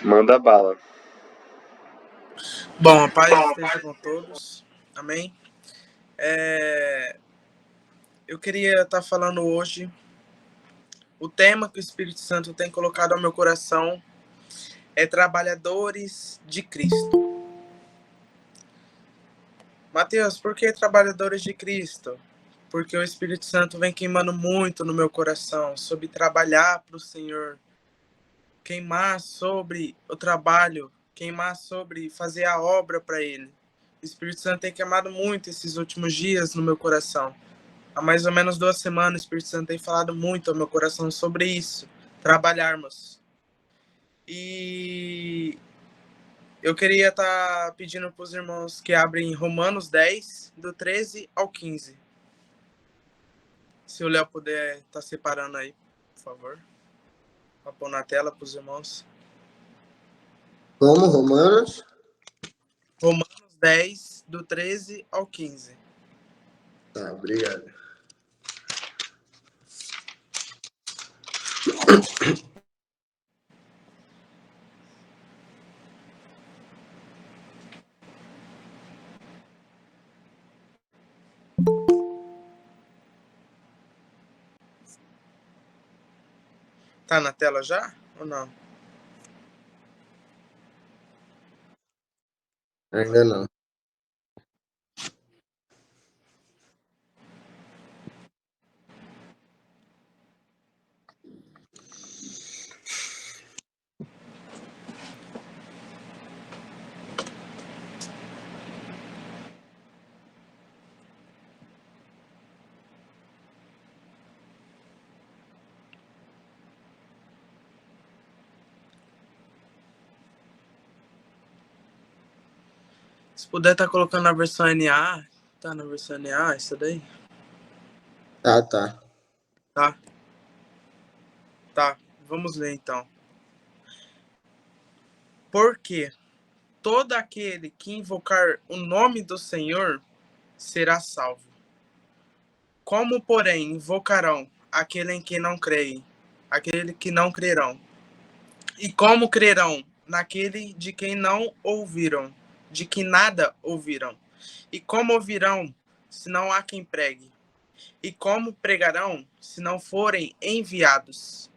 Manda bala. Bom, a paz esteja com todos. Amém? Eu queria estar falando hoje o tema que o Espírito Santo tem colocado ao meu coração é trabalhadores de Cristo. Mateus, por que trabalhadores de Cristo? Porque o Espírito Santo vem queimando muito no meu coração sobre trabalhar para o Senhor, queimar sobre o trabalho, queimar sobre fazer a obra para Ele. O Espírito Santo tem queimado muito esses últimos dias no meu coração. Há mais ou menos 2 semanas, o Espírito Santo tem falado muito ao meu coração sobre isso, trabalharmos. E eu queria estar pedindo para os irmãos que abrem Romanos 10, do 13 ao 15. Se o Léo puder estar separando aí, por favor. Para pôr na tela para os irmãos. Como, Romanos? Romanos 10, do 13 ao 15. Tá, obrigado. Tá na tela já ou não? Ainda não. Se puder estar colocando na versão NA, tá na versão NA isso daí? Tá. Tá, vamos ler então. Porque todo aquele que invocar o nome do Senhor será salvo. Como, porém, invocarão aquele em que não creem, aquele que não crerão? E como crerão naquele de quem não ouviram, de que nada ouviram? E como ouvirão se não há quem pregue? E como pregarão se não forem enviados?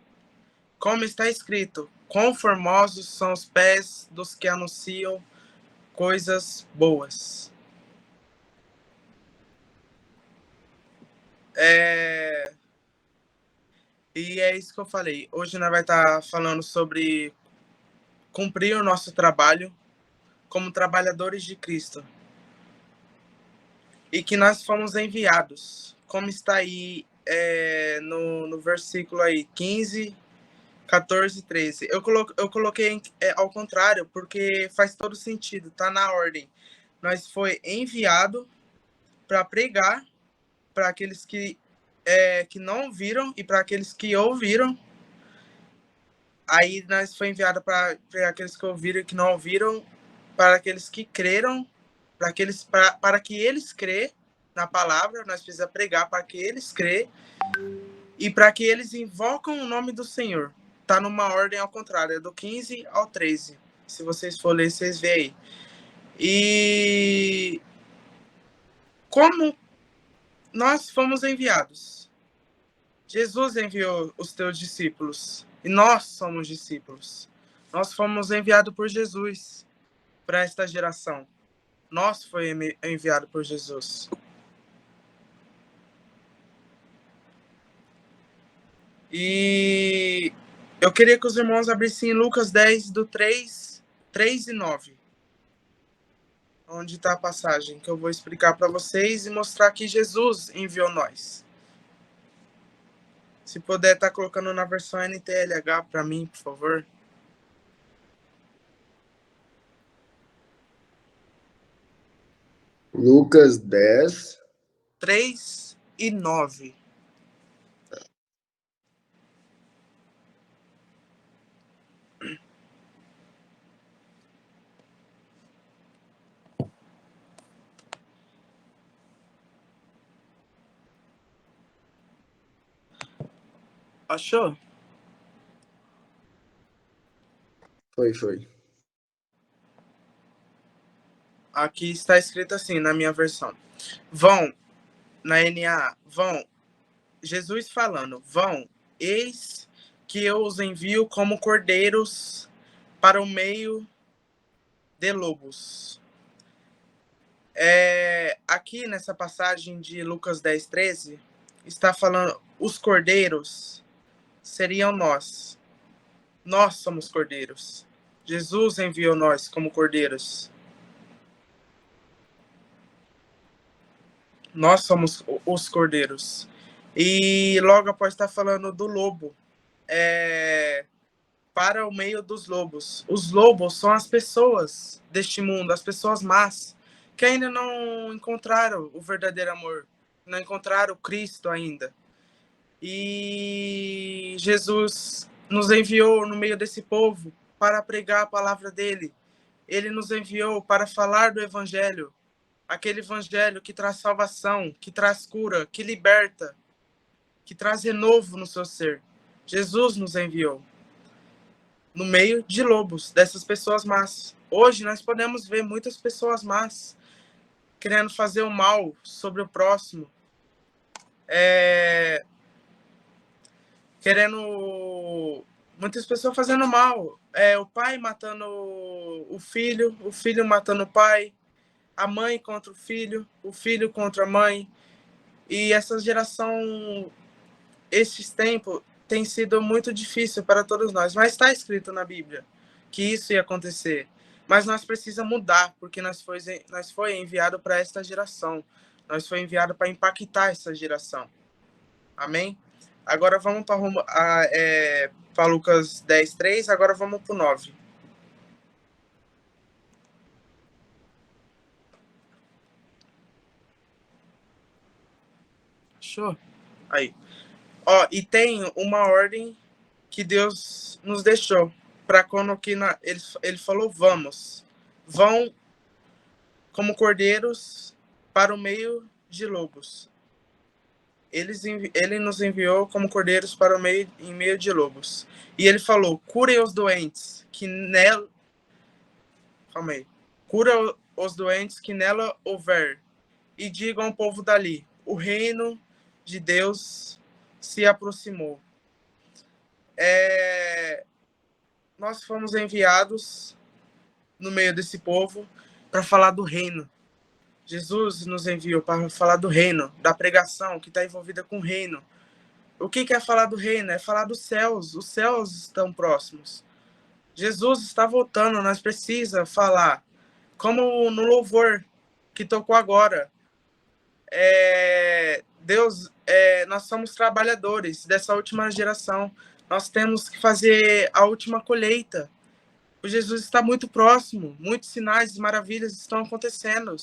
Como está escrito, quão formosos são os pés dos que anunciam coisas boas. E é isso que eu falei. Hoje nós vamos estar falando sobre cumprir o nosso trabalho como trabalhadores de Cristo. E que nós fomos enviados, como está aí no versículo aí, 15, 14 e 13. Eu coloquei ao contrário, porque faz todo sentido, tá na ordem. Nós foi enviado para pregar para aqueles que não viram e para aqueles que ouviram. Aí nós foi enviado para aqueles que ouviram e que não ouviram, para aqueles que creram, para que eles crê na palavra, nós precisamos pregar para que eles crê e para que eles invocam o nome do Senhor. Tá numa ordem ao contrário, é do 15 ao 13. Se vocês for ler, vocês veem aí. E como nós fomos enviados? Jesus enviou os teus discípulos e nós somos discípulos. Nós fomos enviados por Jesus para esta geração. Nós foi enviado por Jesus. E eu queria que os irmãos abrissem Lucas 10, do 3 e 9. Onde está a passagem que eu vou explicar para vocês e mostrar que Jesus enviou nós. Se puder estar colocando na versão NTLH para mim, por favor. Lucas 10. 3 e 9. Achou? Foi. Aqui está escrito assim na minha versão. Vão, na NA, vão, Jesus falando, vão, eis que eu os envio como cordeiros para o meio de lobos. Aqui nessa passagem de Lucas 10:13, está falando, os cordeiros seriam nós. Nós somos cordeiros. Jesus enviou nós como cordeiros. Nós somos os cordeiros. E logo após estar falando do lobo, para o meio dos lobos. Os lobos são as pessoas deste mundo, as pessoas más, que ainda não encontraram o verdadeiro amor, não encontraram Cristo ainda. E Jesus nos enviou no meio desse povo para pregar a palavra dele. Ele nos enviou para falar do evangelho, aquele evangelho que traz salvação, que traz cura, que liberta, que traz renovo no seu ser. Jesus nos enviou no meio de lobos, dessas pessoas más. Hoje nós podemos ver muitas pessoas más querendo fazer o mal sobre o próximo, querendo muitas pessoas fazendo mal, o pai matando o filho matando o pai, a mãe contra o filho contra a mãe. E essa geração, esses tempos, tem sido muito difícil para todos nós, mas está escrito na Bíblia que isso ia acontecer. Mas nós precisamos mudar, porque nós foi enviado para esta geração. Nós foi enviado para impactar essa geração. Amém? Agora vamos para Lucas 10:3, agora vamos para o 9. Show? Aí. Ó, e tem uma ordem que Deus nos deixou para quando ele falou vão como cordeiros para o meio de lobos. Ele nos enviou como cordeiros para em meio de lobos. E ele falou, curem os doentes que nela... Calma aí. Cura os doentes que nela houver. E digam ao povo dali, o reino de Deus se aproximou. Nós fomos enviados no meio desse povo para falar do reino. Jesus nos enviou para falar do reino, da pregação que está envolvida com o reino. O que é falar do reino? É falar dos céus. Os céus estão próximos. Jesus está voltando, nós precisamos falar. Como no louvor que tocou agora. Deus, nós somos trabalhadores dessa última geração. Nós temos que fazer a última colheita. O Jesus está muito próximo. Muitos sinais e maravilhas estão acontecendo.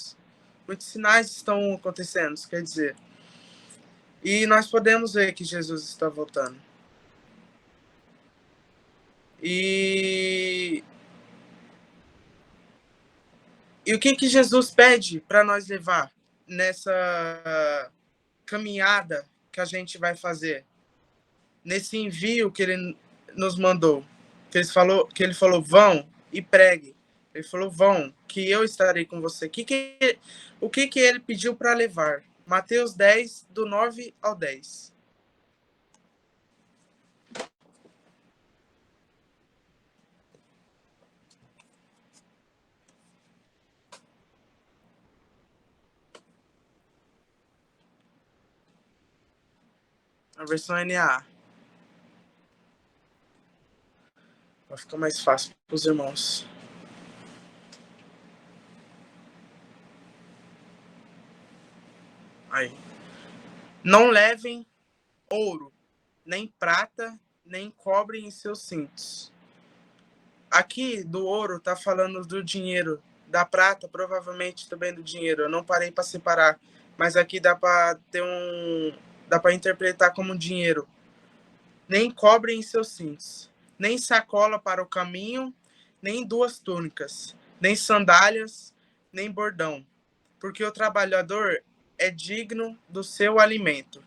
Muitos sinais estão acontecendo, quer dizer. E nós podemos ver que Jesus está voltando. E o que Jesus pede para nós levar nessa caminhada que a gente vai fazer? Nesse envio que ele nos mandou. Que ele falou, vão e pregue. Ele falou, vão, que eu estarei com você. O que ele pediu para levar? Mateus 10, do 9 ao 10. A versão NA. Vai ficar mais fácil para os irmãos. Aí. Não levem ouro, nem prata, nem cobre em seus cintos. Aqui do ouro está falando do dinheiro, da prata provavelmente também do dinheiro. Eu não parei para separar, mas aqui dá para interpretar como dinheiro. Nem cobre em seus cintos, nem sacola para o caminho, nem 2 túnicas, nem sandálias, nem bordão, porque o trabalhador é digno do seu alimento.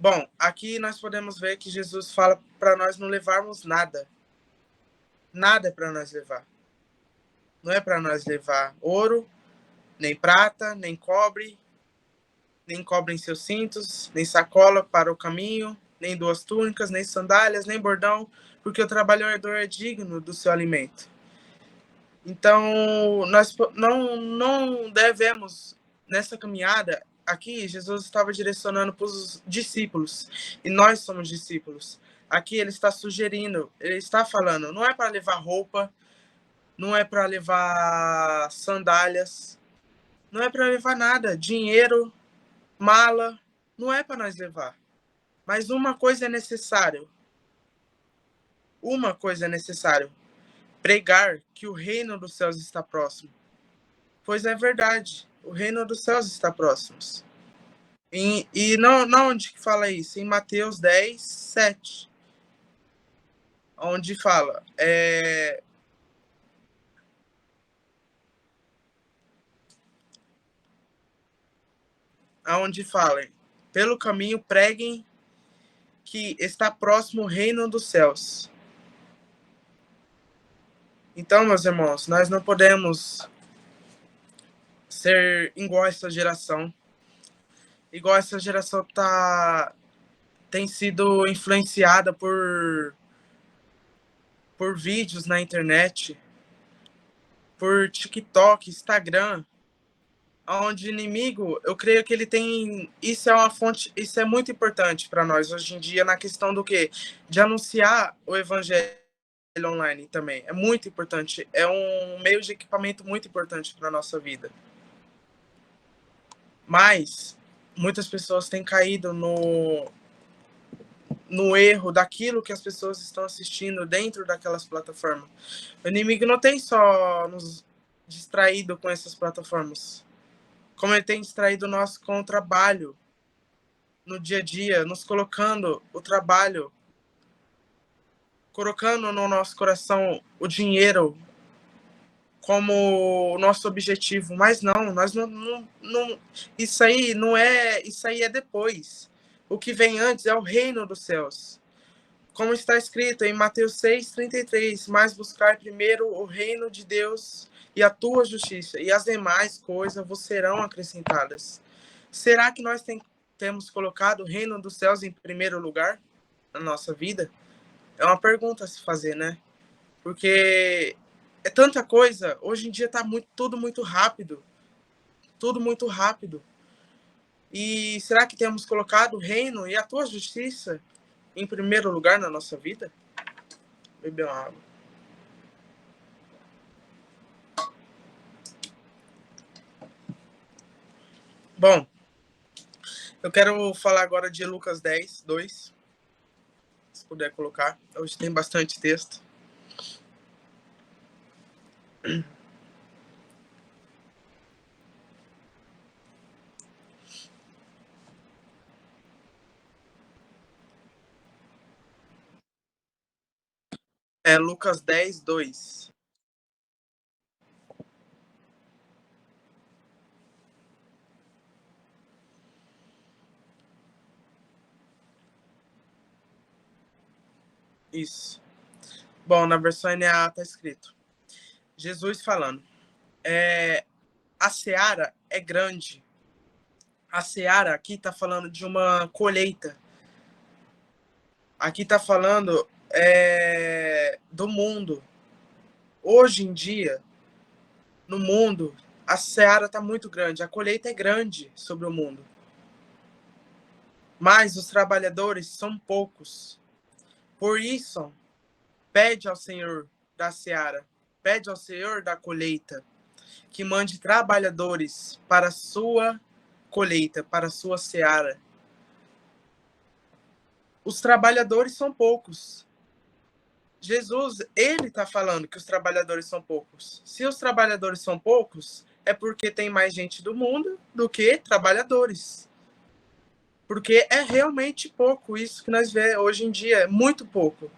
Bom, aqui nós podemos ver que Jesus fala para nós não levarmos nada. Nada é para nós levar. Não é para nós levar ouro, nem prata, nem cobre em seus cintos, nem sacola para o caminho, nem 2 túnicas, nem sandálias, nem bordão, porque o trabalhador é digno do seu alimento. Então, nós não devemos, nessa caminhada, aqui Jesus estava direcionando para os discípulos, e nós somos discípulos. Aqui ele está sugerindo, ele está falando, não é para levar roupa, não é para levar sandálias, não é para levar nada, dinheiro, mala, não é para nós levar. Mas uma coisa é necessário. Uma coisa é necessário. Pregar que o reino dos céus está próximo. Pois é verdade. O reino dos céus está próximo. E não onde que fala isso? Em Mateus 10, 7. Onde fala... Onde fala... Pelo caminho preguem que está próximo o reino dos céus. Então, meus irmãos, nós não podemos ser igual a essa geração. Igual essa geração tem sido influenciada por vídeos na internet, por TikTok, Instagram, onde o inimigo, eu creio que ele tem... Isso é uma fonte, isso é muito importante para nós hoje em dia, na questão do quê? De anunciar o evangelho online também. É muito importante. É um meio de equipamento muito importante para a nossa vida. Mas muitas pessoas têm caído no erro daquilo que as pessoas estão assistindo dentro daquelas plataformas. O inimigo não tem só nos distraído com essas plataformas, como ele tem distraído nós com o trabalho no dia a dia, nos colocando o trabalho, colocando no nosso coração o dinheiro como nosso objetivo. Mas não, nós não isso aí não é, isso aí é depois. O que vem antes é o reino dos céus. Como está escrito em Mateus 6:33, mas buscar primeiro o reino de Deus e a tua justiça, e as demais coisas vos serão acrescentadas. Será que nós temos colocado o reino dos céus em primeiro lugar na nossa vida? É uma pergunta a se fazer, né? Porque é tanta coisa, hoje em dia está tudo muito rápido. Tudo muito rápido. E será que temos colocado o reino e a tua justiça em primeiro lugar na nossa vida? Beber uma água. Bom, eu quero falar agora de Lucas 10, 2. Se puder colocar. Hoje tem bastante texto. É Lucas 10, 2. Isso. Bom, na versão NAA está escrito. Jesus falando. A seara é grande. A seara aqui está falando de uma colheita. Aqui está falando do mundo. Hoje em dia, no mundo, a seara está muito grande. A colheita é grande sobre o mundo. Mas os trabalhadores são poucos. Por isso, pede ao Senhor da seara, pede ao Senhor da colheita, que mande trabalhadores para a sua colheita, para a sua seara. Os trabalhadores são poucos. Jesus, ele está falando que os trabalhadores são poucos. Se os trabalhadores são poucos, é porque tem mais gente do mundo do que trabalhadores. Porque é realmente pouco isso que nós vemos hoje em dia, é muito pouco.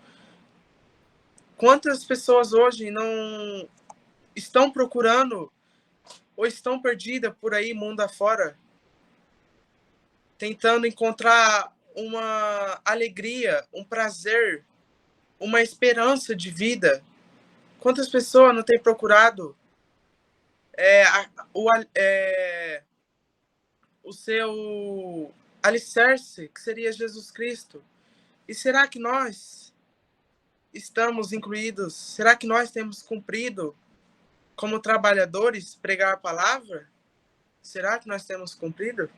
Quantas pessoas hoje não estão procurando ou estão perdidas por aí, mundo afora, tentando encontrar uma alegria, um prazer, uma esperança de vida. Quantas pessoas não têm procurado o seu alicerce, que seria Jesus Cristo? E será que nós estamos incluídos? Será que nós temos cumprido, como trabalhadores, pregar a palavra? Será que nós temos cumprido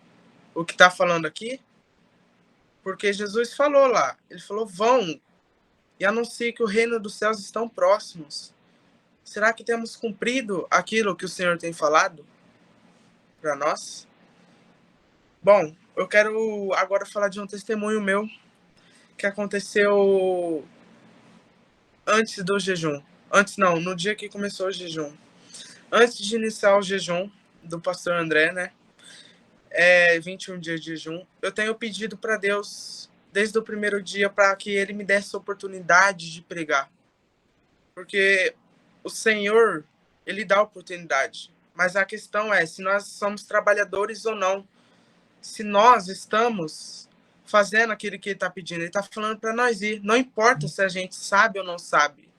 o que está falando aqui? Porque Jesus falou lá, ele falou, vão e anunciem que o reino dos céus estão próximos. Será que temos cumprido aquilo que o Senhor tem falado para nós? Bom, eu quero agora falar de um testemunho meu que aconteceu antes do jejum. Antes não, no dia que começou o jejum. Antes de iniciar o jejum do pastor André, né? 21 dias de jejum. Eu tenho pedido para Deus, desde o primeiro dia, para que Ele me desse a oportunidade de pregar. Porque o Senhor, Ele dá oportunidade. Mas a questão é se nós somos trabalhadores ou não. Se nós estamos fazendo aquilo que Ele está pedindo. Ele está falando para nós ir. Não importa se a gente sabe ou não sabe.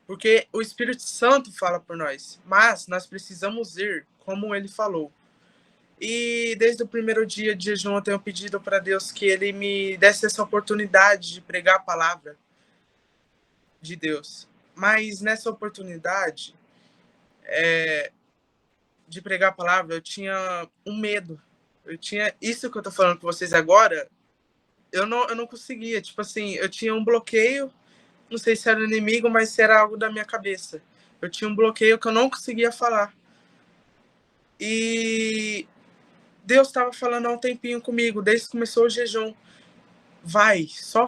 Porque o Espírito Santo fala por nós. Mas nós precisamos ir, como Ele falou. E desde o primeiro dia de jejum eu tenho pedido para Deus que Ele me desse essa oportunidade de pregar a palavra de Deus. Mas nessa oportunidade de pregar a palavra, eu tinha um medo. Eu tinha isso que eu tô falando com vocês agora, eu não conseguia. Tipo assim, eu tinha um bloqueio, não sei se era o inimigo, mas se era algo da minha cabeça. Eu tinha um bloqueio que eu não conseguia falar. E Deus estava falando há um tempinho comigo, desde que começou o jejum. Vai, só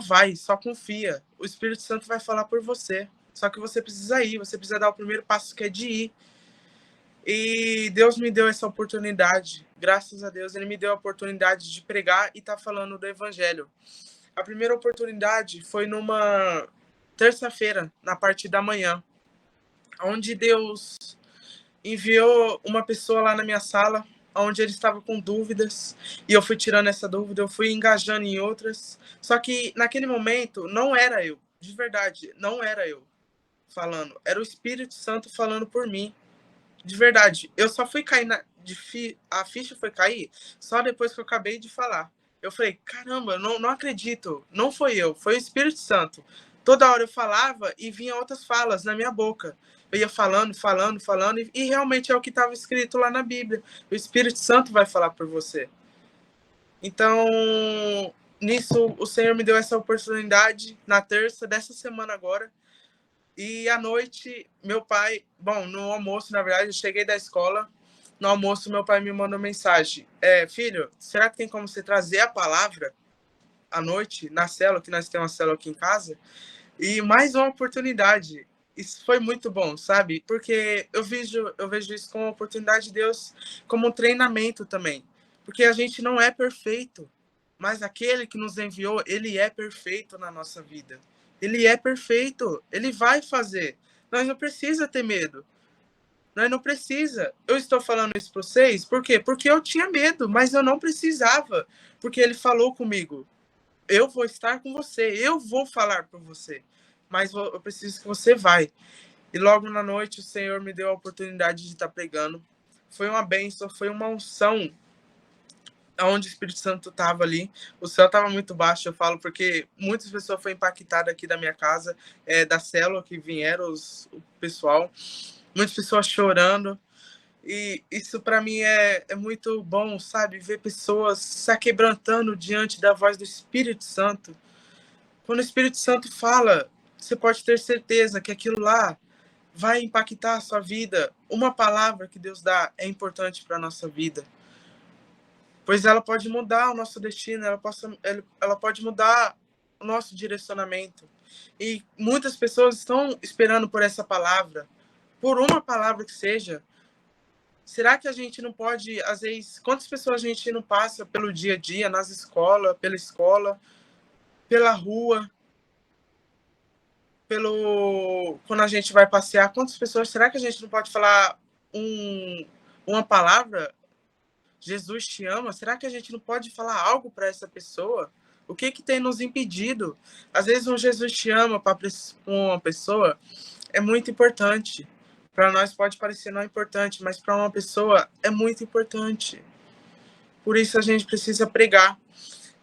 confia. O Espírito Santo vai falar por você. Só que você precisa ir, você precisa dar o primeiro passo, que é de ir. E Deus me deu essa oportunidade. Graças a Deus, Ele me deu a oportunidade de pregar e estar falando do Evangelho. A primeira oportunidade foi numa terça-feira, na parte da manhã, onde Deus enviou uma pessoa lá na minha sala, onde ele estava com dúvidas, e eu fui tirando essa dúvida, eu fui engajando em outras. Só que naquele momento não era eu, de verdade, não era eu falando, era o Espírito Santo falando por mim, de verdade. Eu só fui cair a ficha foi cair só depois que eu acabei de falar. Eu falei, caramba, não acredito, não foi eu, foi o Espírito Santo. Toda hora eu falava e vinha outras falas na minha boca. Eu ia falando, e realmente é o que estava escrito lá na Bíblia. O Espírito Santo vai falar por você. Então, nisso, o Senhor me deu essa oportunidade na terça dessa semana agora. E à noite, meu pai... Bom, no almoço, na verdade, eu cheguei da escola. No almoço, meu pai me mandou mensagem. Filho, será que tem como você trazer a palavra à noite, na célula, que nós temos uma célula aqui em casa? E mais uma oportunidade. Isso foi muito bom, sabe? Porque eu vejo isso como uma oportunidade de Deus, como um treinamento também. Porque a gente não é perfeito, mas aquele que nos enviou, ele é perfeito na nossa vida. Ele é perfeito, ele vai fazer. Nós não precisa ter medo. Nós não precisa. Eu estou falando isso para vocês, por quê? Porque eu tinha medo, mas eu não precisava. Porque ele falou comigo. Eu vou estar com você, eu vou falar por você, mas eu preciso que você vai. E logo na noite o Senhor me deu a oportunidade de estar pregando. Foi uma bênção, foi uma unção, onde o Espírito Santo estava ali. O céu estava muito baixo, eu falo, porque muitas pessoas foram impactadas aqui da minha casa, da célula que vieram, o pessoal, muitas pessoas chorando. E isso para mim é muito bom, sabe? Ver pessoas se aquebrantando diante da voz do Espírito Santo. Quando o Espírito Santo fala, você pode ter certeza que aquilo lá vai impactar a sua vida. Uma palavra que Deus dá é importante para a nossa vida. Pois ela pode mudar o nosso destino, ela pode mudar o nosso direcionamento. E muitas pessoas estão esperando por essa palavra, por uma palavra que seja. Será que a gente não pode, às vezes, quantas pessoas a gente não passa pelo dia a dia, nas escolas, pela escola, pela rua, quando a gente vai passear, quantas pessoas, será que a gente não pode falar uma palavra? Jesus te ama? Será que a gente não pode falar algo para essa pessoa? O que tem nos impedido? Às vezes um Jesus te ama para uma pessoa é muito importante. Para nós pode parecer não importante, mas para uma pessoa é muito importante. Por isso a gente precisa pregar.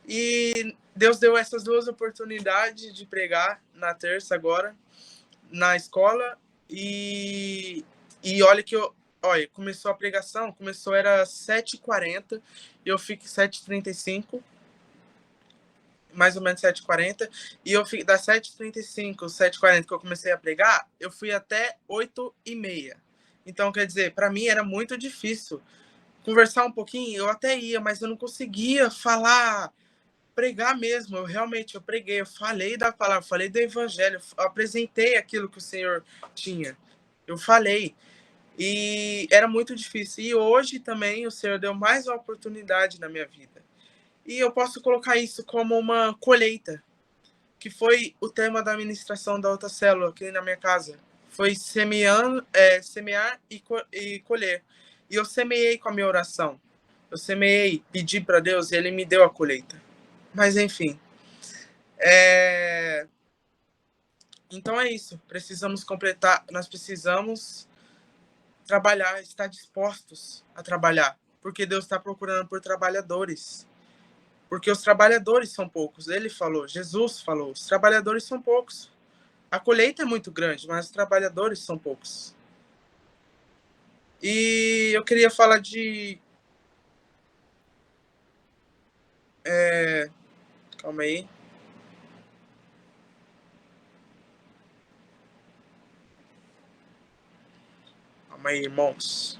E Deus deu essas duas oportunidades de pregar na terça agora, na escola. E olha que olha, começou a pregação, era 7h40, e eu fico 7h35, mais ou menos 7h40, e eu fico das 7h35, 7h40 que eu comecei a pregar, eu fui até 8h30. Então, quer dizer, para mim era muito difícil conversar um pouquinho, eu até ia, mas eu não conseguia falar, pregar mesmo. Eu preguei, eu falei da palavra, falei do evangelho, eu apresentei aquilo que o Senhor tinha. Eu falei. E era muito difícil. E hoje também o Senhor deu mais uma oportunidade na minha vida. E eu posso colocar isso como uma colheita, que foi o tema da ministração da outra célula aqui na minha casa. Foi semear e colher. E eu semeei com a minha oração. Eu semeei, pedi para Deus e Ele me deu a colheita. Mas, enfim. Então é isso. Precisamos completar. Nós precisamos trabalhar, estar dispostos a trabalhar. Porque Deus está procurando por trabalhadores. Porque os trabalhadores são poucos. Ele falou, Jesus falou, os trabalhadores são poucos. A colheita é muito grande, mas os trabalhadores são poucos. E eu queria falar de... Calma aí. Calma aí, irmãos.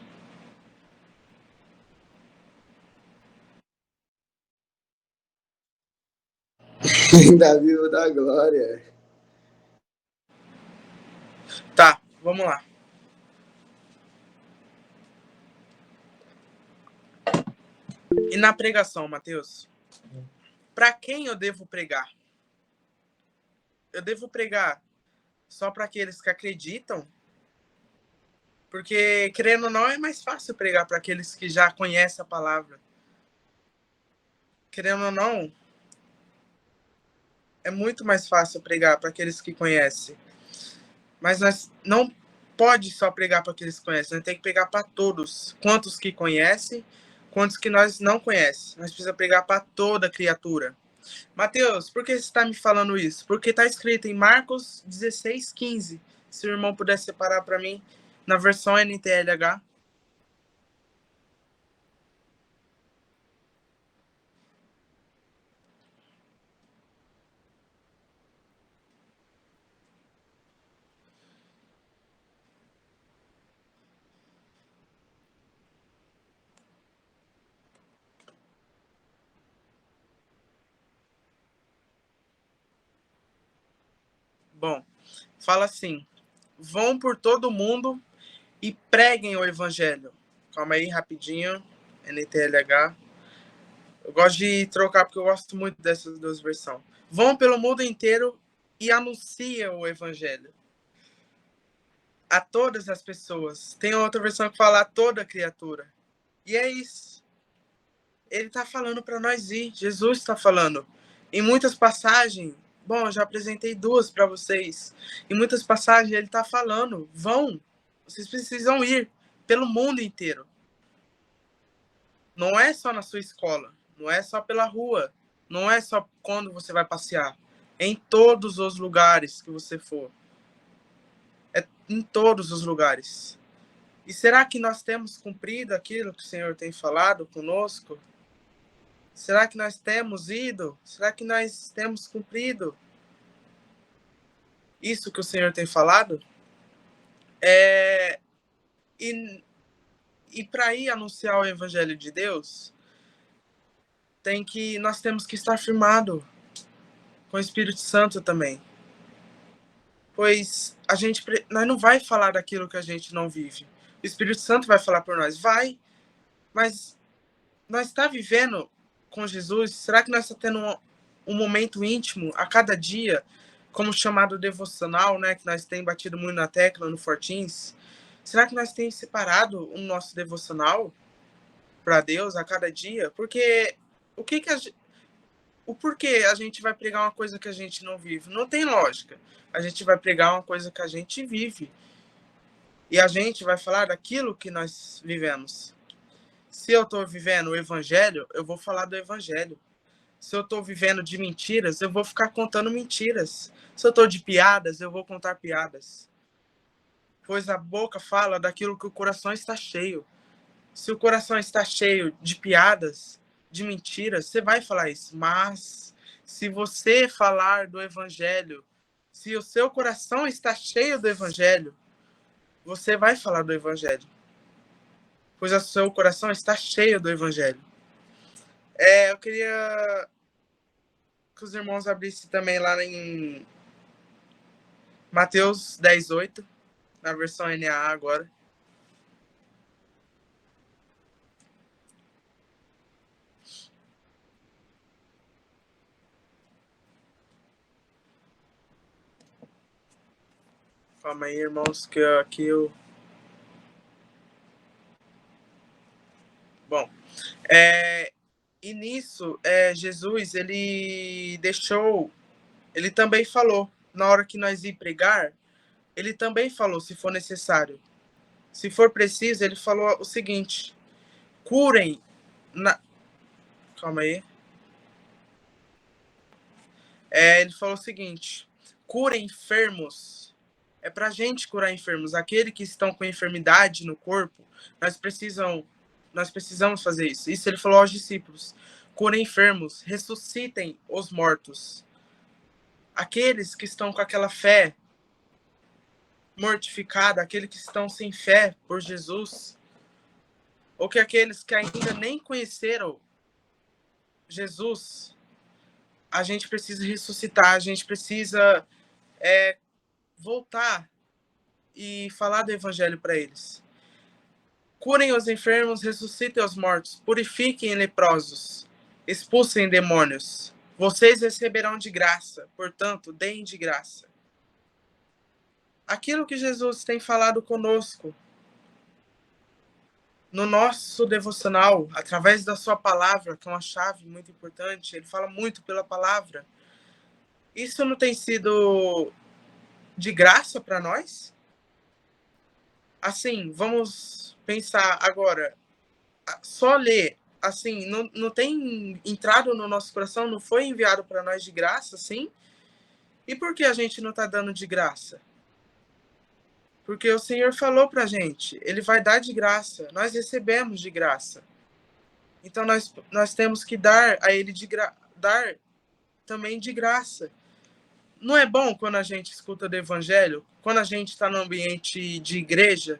Ainda vivo da glória. Tá, vamos lá. E na pregação, Mateus, para quem eu devo pregar? Eu devo pregar só para aqueles que acreditam? Porque, querendo ou não, é mais fácil pregar para aqueles que já conhecem a palavra. Querendo ou não, é muito mais fácil pregar para aqueles que conhecem. Mas nós não pode só pregar para aqueles que conhecem, nós tem que pregar para todos. Quantos que conhecem, quantos que nós não conhecemos. Nós precisamos pregar para toda criatura. Mateus, por que você está me falando isso? Porque está escrito em Marcos 16:15. Se o irmão puder separar para mim, na versão NTLH. Bom, fala assim: vão por todo mundo e preguem o evangelho. Calma aí, rapidinho. NTLH. Eu gosto de trocar porque eu gosto muito dessas duas versões. Vão pelo mundo inteiro e anunciem o evangelho a todas as pessoas. Tem outra versão que fala a toda criatura. E é isso. Ele está falando para nós ir. Jesus está falando. Em muitas passagens, bom, eu já apresentei duas para vocês. Em muitas passagens ele está falando, vão, vocês precisam ir pelo mundo inteiro. Não é só na sua escola, não é só pela rua, não é só quando você vai passear. É em todos os lugares que você for. É em todos os lugares. E será que nós temos cumprido aquilo que o Senhor tem falado conosco? Será que nós temos ido? Será que nós temos cumprido isso que o Senhor tem falado? E para ir anunciar o Evangelho de Deus, nós temos que estar firmado com o Espírito Santo também. Pois nós não vai falar daquilo que a gente não vive. O Espírito Santo vai falar por nós. Vai, mas nós está vivendo com Jesus? Será que nós está tendo um momento íntimo a cada dia, como chamado devocional, né, que nós temos batido muito na tecla no Fortins? Será que nós temos separado o nosso devocional para Deus a cada dia? Porque o que o porquê a gente vai pregar uma coisa que a gente não vive? Não tem lógica. A gente vai pregar uma coisa que a gente vive. E a gente vai falar daquilo que nós vivemos. Se eu estou vivendo o evangelho, eu vou falar do evangelho. Se eu estou vivendo de mentiras, eu vou ficar contando mentiras. Se eu estou de piadas, eu vou contar piadas. Pois a boca fala daquilo que o coração está cheio. Se o coração está cheio de piadas, de mentiras, você vai falar isso. Mas se você falar do evangelho, se o seu coração está cheio do evangelho, você vai falar do evangelho. Pois o seu coração está cheio do evangelho. Eu queria que os irmãos abrissem também lá em Mateus 10:8, na versão NAA agora. Calma aí, irmãos, que aqui eu... Bom, e nisso, Jesus, ele também falou, na hora que nós ir pregar, ele também falou, se for necessário. Se for preciso, ele falou o seguinte: curem calma aí. Ele falou o seguinte: curem enfermos. É pra gente curar enfermos. Aqueles que estão com enfermidade no corpo, nós precisamos fazer isso. Isso ele falou aos discípulos: curem enfermos, ressuscitem os mortos. Aqueles que estão com aquela fé mortificada, aqueles que estão sem fé por Jesus, ou que aqueles que ainda nem conheceram Jesus, a gente precisa ressuscitar, a gente precisa voltar e falar do evangelho para eles. Curem os enfermos, ressuscitem os mortos, purifiquem leprosos, expulsem demônios. Vocês receberão de graça, portanto, deem de graça. Aquilo que Jesus tem falado conosco no nosso devocional, através da sua palavra, que é uma chave muito importante, ele fala muito pela palavra. Isso não tem sido de graça para nós? Assim, vamos pensar agora, só ler, assim, não tem entrado no nosso coração, não foi enviado para nós de graça, assim? E por que a gente não está dando de graça? Porque o Senhor falou para a gente, ele vai dar de graça, nós recebemos de graça. Então nós temos que dar a ele dar também de graça. Não é bom quando a gente escuta do evangelho, quando a gente está no ambiente de igreja,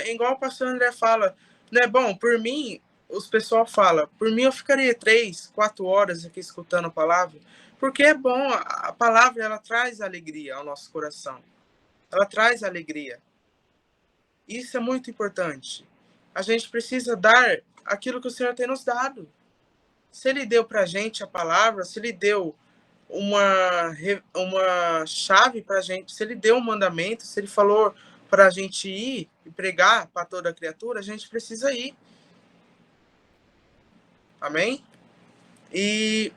igual o pastor André fala, não é bom? Por mim, os pessoal fala, por mim eu ficaria 3, 4 horas aqui escutando a palavra, porque é bom, a palavra ela traz alegria ao nosso coração, ela traz alegria. Isso é muito importante. A gente precisa dar aquilo que o Senhor tem nos dado. Se ele deu para a gente a palavra, se ele deu uma chave para a gente, se ele deu um mandamento, se ele falou para a gente ir e pregar para toda a criatura, a gente precisa ir. Amém? E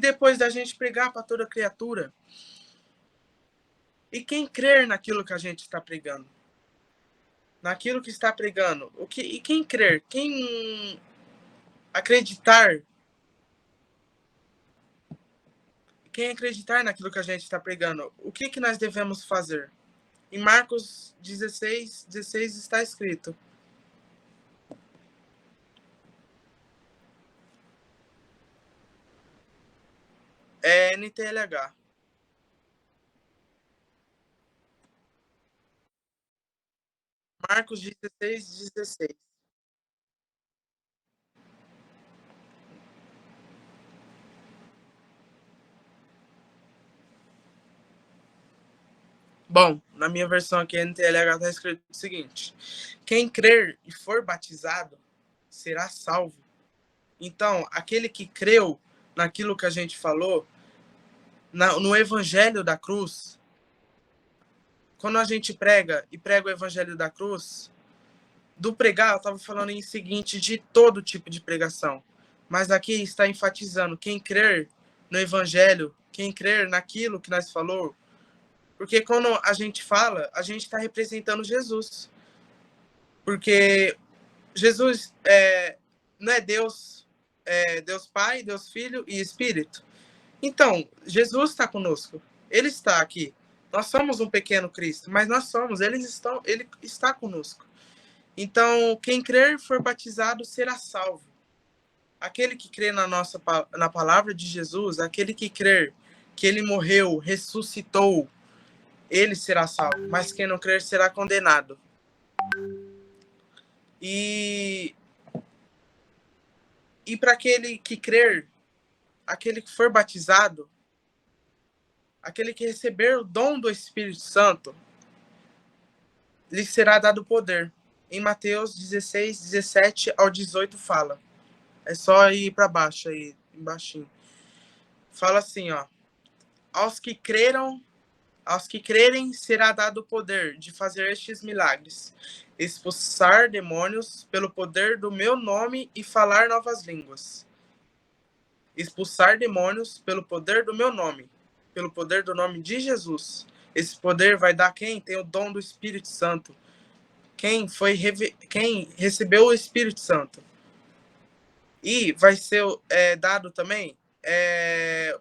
depois da gente pregar para toda a criatura, e quem crer naquilo que a gente está pregando? Naquilo que está pregando. E quem crer? Quem acreditar? Quem acreditar naquilo que a gente está pregando? O que nós devemos fazer? Em Marcos 16 está escrito: NTLH. Marcos 16. Bom, na minha versão aqui, NTLH, está escrito o seguinte: quem crer e for batizado será salvo. Então, aquele que creu naquilo que a gente falou, no evangelho da cruz, quando a gente prega o evangelho da cruz, do pregar, eu estava falando em seguinte de todo tipo de pregação. Mas aqui está enfatizando quem crer no evangelho, quem crer naquilo que nós falou, porque quando a gente fala, a gente está representando Jesus. Porque Jesus não é Deus, é Deus Pai, Deus Filho e Espírito. Então, Jesus está conosco. Ele está aqui. Nós somos um pequeno Cristo, mas nós somos, ele está conosco. Então, quem crer e for batizado será salvo. Aquele que crê na palavra de Jesus, aquele que crer que ele morreu, ressuscitou, ele será salvo. Mas quem não crer será condenado. E para aquele que crer, aquele que for batizado, aquele que receber o dom do Espírito Santo, lhe será dado poder. Em Mateus 16, 17 ao 18 fala. É só ir para baixo aí, embaixinho. Fala assim, ó. Aos que crerem será dado o poder de fazer estes milagres, expulsar demônios pelo poder do meu nome e falar novas línguas. Expulsar demônios pelo poder do meu nome, pelo poder do nome de Jesus. Esse poder vai dar quem tem o dom do Espírito Santo. Quem recebeu o Espírito Santo. E vai ser dado também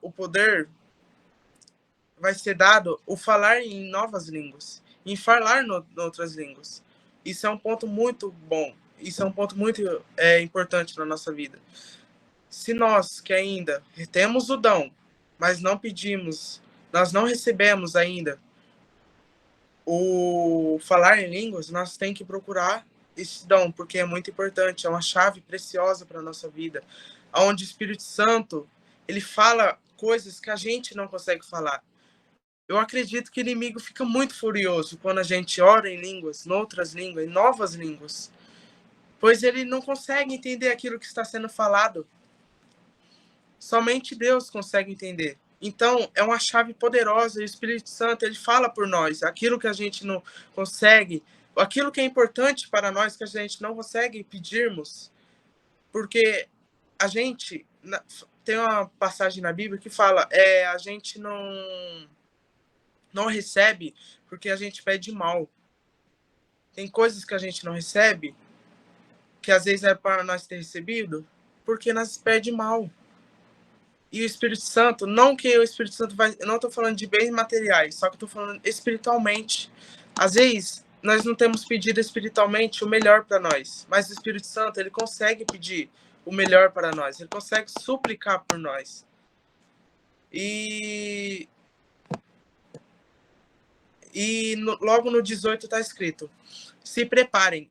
o poder, vai ser dado o falar em novas línguas, em falar em outras línguas. Isso é um ponto muito bom, isso é um ponto muito importante na nossa vida. Se nós que ainda temos o dom, mas não pedimos, nós não recebemos ainda o falar em línguas, nós temos que procurar esse dom, porque é muito importante, é uma chave preciosa para a nossa vida, onde o Espírito Santo, ele fala coisas que a gente não consegue falar. Eu acredito que o inimigo fica muito furioso quando a gente ora em línguas, em outras línguas, em novas línguas, pois ele não consegue entender aquilo que está sendo falado. Somente Deus consegue entender. Então, é uma chave poderosa, e o Espírito Santo, ele fala por nós, aquilo que a gente não consegue, aquilo que é importante para nós, que a gente não consegue pedirmos, porque a gente, tem uma passagem na Bíblia que fala, a gente não recebe porque a gente pede mal. Tem coisas que a gente não recebe, que às vezes é para nós ter recebido, porque nós pede mal. E o Espírito Santo, não que o Espírito Santo vai... Eu não estou falando de bens materiais, só que estou falando espiritualmente. Às vezes, nós não temos pedido espiritualmente o melhor para nós, mas o Espírito Santo, ele consegue pedir o melhor para nós, ele consegue suplicar por nós. E logo no 18 está escrito, se preparem.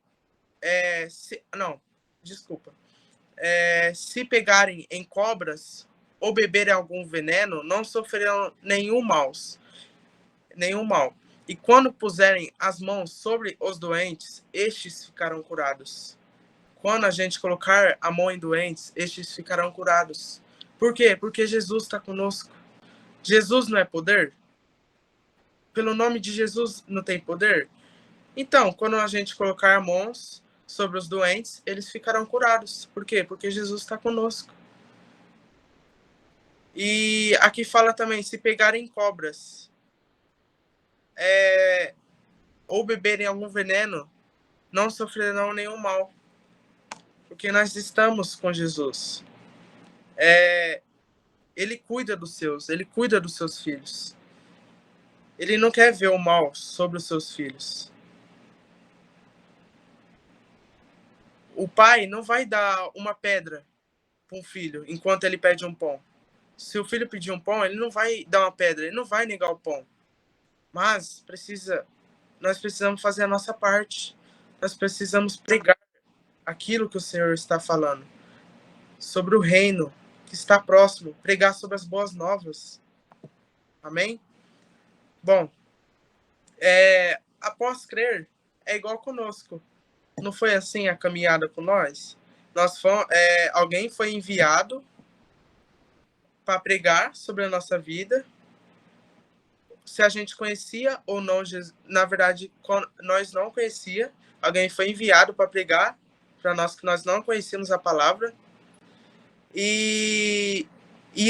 Se pegarem em cobras ou beberem algum veneno, não sofrerão nenhum mal. E quando puserem as mãos sobre os doentes, estes ficarão curados. Quando a gente colocar a mão em doentes, estes ficarão curados. Por quê? Porque Jesus está conosco. Jesus não é poder? Pelo nome de Jesus não tem poder? Então, quando a gente colocar mãos sobre os doentes, eles ficarão curados. Por quê? Porque Jesus está conosco. E aqui fala também, se pegarem cobras, ou beberem algum veneno, não sofrerão nenhum mal. Porque nós estamos com Jesus. Ele cuida dos seus, ele cuida dos seus filhos. Ele não quer ver o mal sobre os seus filhos. O pai não vai dar uma pedra para um filho enquanto ele pede um pão. Se o filho pedir um pão, ele não vai dar uma pedra, ele não vai negar o pão. Mas nós precisamos fazer a nossa parte. Nós precisamos pregar aquilo que o Senhor está falando. Sobre o reino que está próximo. Pregar sobre as boas novas. Amém? Bom, após crer, é igual conosco. Não foi assim a caminhada com nós? Alguém foi enviado para pregar sobre a nossa vida, se a gente conhecia ou não, na verdade, nós não conhecia, alguém foi enviado para pregar para nós que nós não conhecíamos a palavra. E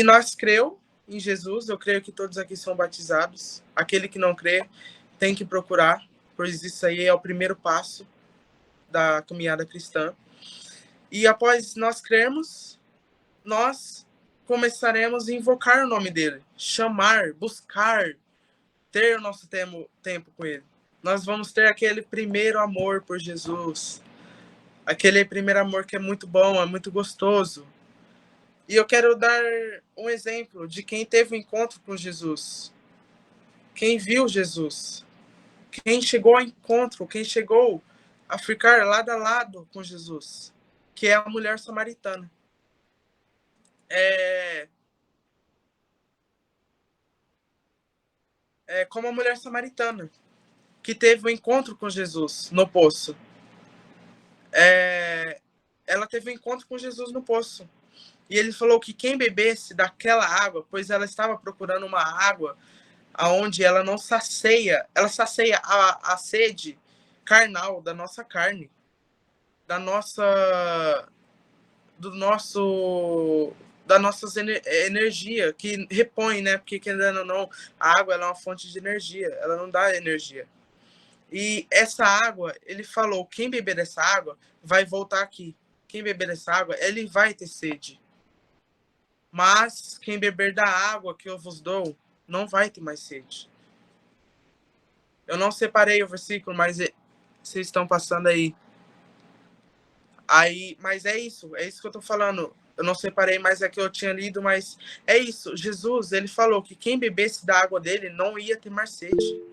nós creu em Jesus. Eu creio que todos aqui são batizados. Aquele que não crê tem que procurar, pois isso aí é o primeiro passo da caminhada cristã. E após nós crermos, nós começaremos a invocar o nome dele, chamar, buscar, ter o nosso tempo com ele. Nós vamos ter aquele primeiro amor por Jesus, aquele primeiro amor que é muito bom, é muito gostoso. E eu quero dar um exemplo de quem teve um encontro com Jesus, quem viu Jesus, quem chegou ao encontro, quem chegou a ficar lado a lado com Jesus, que é a mulher samaritana. É como a mulher samaritana, que teve um encontro com Jesus no poço. Ela teve um encontro com Jesus no poço. E ele falou que quem bebesse daquela água, pois ela estava procurando uma água onde ela não sacia, ela sacia a sede carnal da nossa carne, da nossa energia, que repõe, né? Porque, querendo ou não, a água ela é uma fonte de energia, ela não dá energia. E essa água, ele falou, quem beber dessa água vai voltar aqui. Quem beber dessa água, ele vai ter sede. Mas quem beber da água que eu vos dou, não vai ter mais sede. Eu não separei o versículo, mas vocês estão passando aí. Mas é isso que eu tô falando. Eu não separei, mas é que eu tinha lido, mas é isso. Jesus, ele falou que quem bebesse da água dele não ia ter mais sede.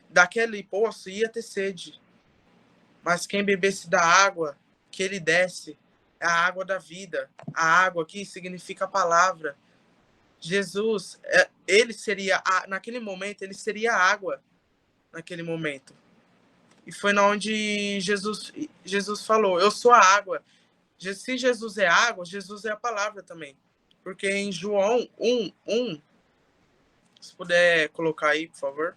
Daquele poço ia ter sede. Mas quem bebesse da água que ele desse, é a água da vida. A água aqui significa a palavra. Jesus, ele seria, naquele momento, ele seria água. Naquele momento. E foi onde Jesus falou, eu sou a água. Se Jesus é água, Jesus é a palavra também. Porque em João 1, se puder colocar aí, por favor.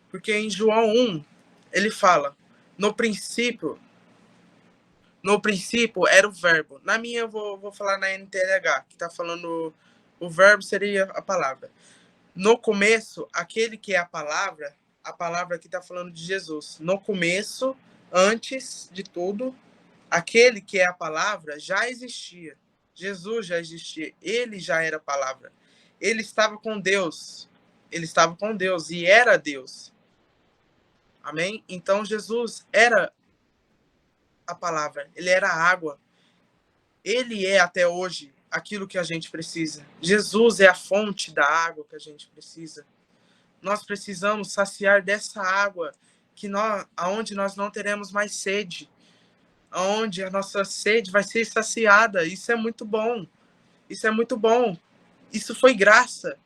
Porque em João 1, ele fala, no princípio era o verbo. Na minha eu vou falar na NTLH, que está falando, o verbo seria a palavra. No começo, aquele que é a palavra que está falando de Jesus. No começo, antes de tudo, aquele que é a palavra já existia. Jesus já existia. Ele já era a palavra. Ele estava com Deus. Ele estava com Deus e era Deus. Amém? Então, Jesus era a palavra. Ele era a água. Ele é, até hoje, aquilo que a gente precisa. Jesus é a fonte da água que a gente precisa. Nós precisamos saciar dessa água aonde nós não teremos mais sede, aonde a nossa sede vai ser saciada. Isso é muito bom. Isso é muito bom. Isso foi graça.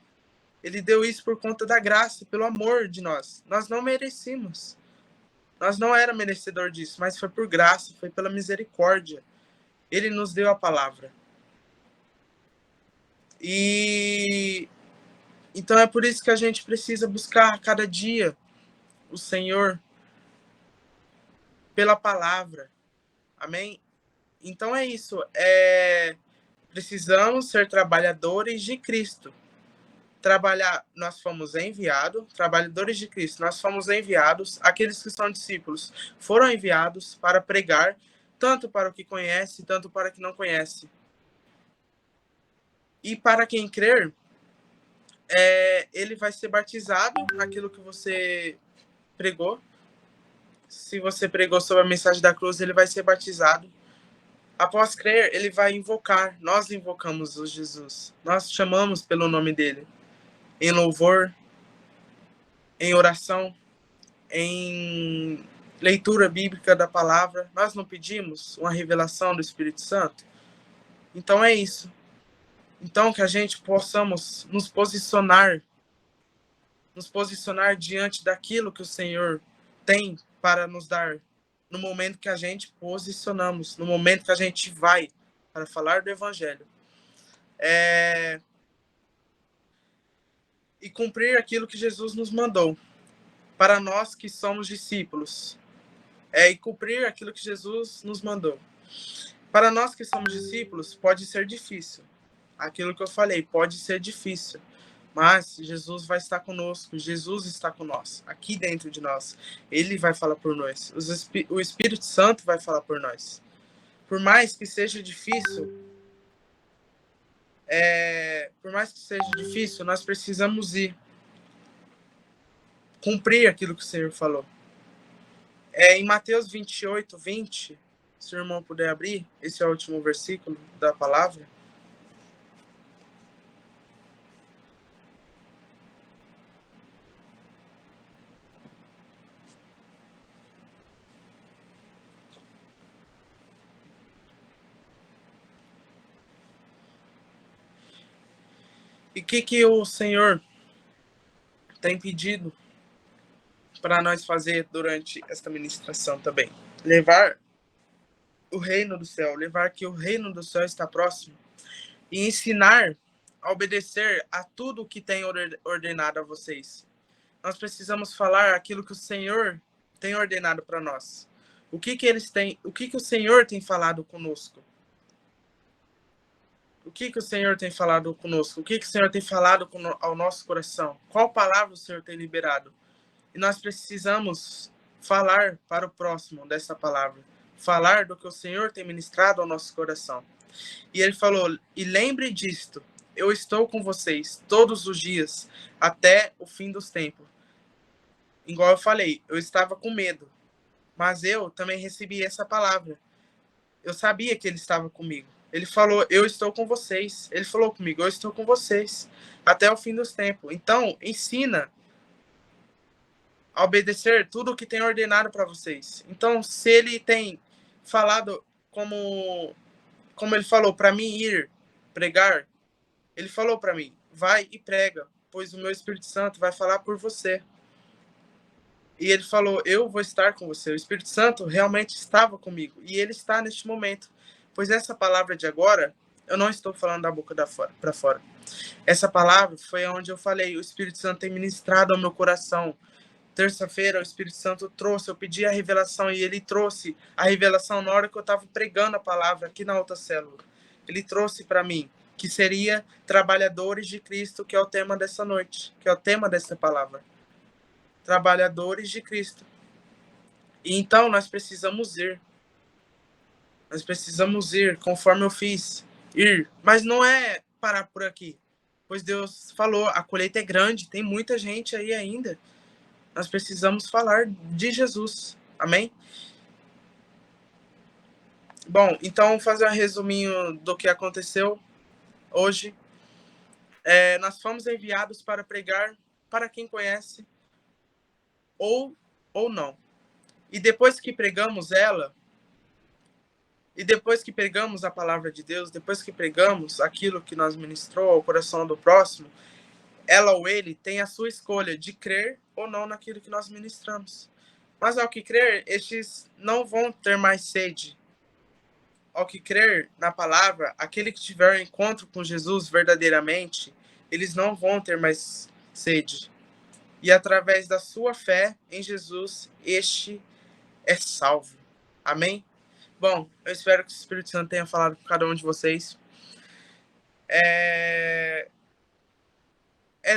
Ele deu isso por conta da graça, pelo amor de nós. Nós não merecíamos. Nós não éramos merecedor disso, mas foi por graça, foi pela misericórdia. Ele nos deu a palavra. E então é por isso que a gente precisa buscar cada dia o Senhor pela palavra. Amém? Então é isso. Precisamos ser trabalhadores de Cristo. Nós fomos enviados, trabalhadores de Cristo, nós fomos enviados, aqueles que são discípulos foram enviados para pregar, tanto para o que conhece, tanto para o que não conhece. E para quem crer, ele vai ser batizado, aquilo que você pregou. Se você pregou sobre a mensagem da cruz, ele vai ser batizado. Após crer, ele vai invocar. Nós invocamos o Jesus. Nós chamamos pelo nome dele. Em louvor, em oração, em leitura bíblica da palavra. Nós não pedimos uma revelação do Espírito Santo? Então é isso. Então que a gente possamos nos posicionar diante daquilo que o Senhor tem para nos dar no momento que a gente posicionamos, no momento que a gente vai para falar do Evangelho. e cumprir aquilo que Jesus nos mandou. Para nós que somos discípulos, e cumprir aquilo que Jesus nos mandou. Para nós que somos discípulos, pode ser difícil. Aquilo que eu falei, pode ser difícil. Mas Jesus vai estar conosco, Jesus está conosco, aqui dentro de nós. Ele vai falar por nós. O Espírito Santo vai falar por nós. Por mais que seja difícil, nós precisamos ir cumprir aquilo que o Senhor falou. Em Mateus 28, 20, se o irmão puder abrir, esse é o último versículo da palavra. E o que o Senhor tem pedido para nós fazer durante esta ministração também? Levar o reino do céu, levar que o reino do céu está próximo e ensinar a obedecer a tudo o que tem ordenado a vocês. Nós precisamos falar aquilo que o Senhor tem ordenado para nós. O que o Senhor tem falado conosco? O que o Senhor tem falado conosco? O que o Senhor tem falado ao nosso coração? Qual palavra o Senhor tem liberado? E nós precisamos falar para o próximo dessa palavra. Falar do que o Senhor tem ministrado ao nosso coração. E ele falou, e lembre disto, eu estou com vocês todos os dias, até o fim dos tempos. Igual eu falei, eu estava com medo, mas eu também recebi essa palavra. Eu sabia que ele estava comigo. Ele falou, eu estou com vocês. Ele falou comigo, eu estou com vocês até o fim dos tempos. Então, ensina a obedecer tudo o que tem ordenado para vocês. Então, se ele tem falado como ele falou para mim ir pregar, ele falou para mim, vai e prega, pois o meu Espírito Santo vai falar por você. E ele falou, eu vou estar com você. O Espírito Santo realmente estava comigo. E ele está neste momento. Pois essa palavra de agora, eu não estou falando da boca para fora. Essa palavra foi onde eu falei, o Espírito Santo tem ministrado ao meu coração. Terça-feira, o Espírito Santo trouxe, eu pedi a revelação e ele trouxe a revelação na hora que eu estava pregando a palavra aqui na outra célula. Ele trouxe para mim que seria trabalhadores de Cristo, que é o tema dessa noite, que é o tema dessa palavra. Trabalhadores de Cristo. E então nós precisamos ir. Nós precisamos ir, conforme eu fiz, ir. Mas não é parar por aqui. Pois Deus falou, a colheita é grande, tem muita gente aí ainda. Nós precisamos falar de Jesus. Amém? Bom, então vou fazer um resuminho do que aconteceu hoje. Nós fomos enviados para pregar para quem conhece ou não. E depois que pregamos a palavra de Deus, depois que pregamos aquilo que nós ministrou ao coração do próximo, ela ou ele tem a sua escolha de crer ou não naquilo que nós ministramos. Mas ao que crer, estes não vão ter mais sede. Ao que crer na palavra, aquele que tiver um encontro com Jesus verdadeiramente, eles não vão ter mais sede. E através da sua fé em Jesus, este é salvo. Amém? Bom, eu espero que o Espírito Santo tenha falado com cada um de vocês. É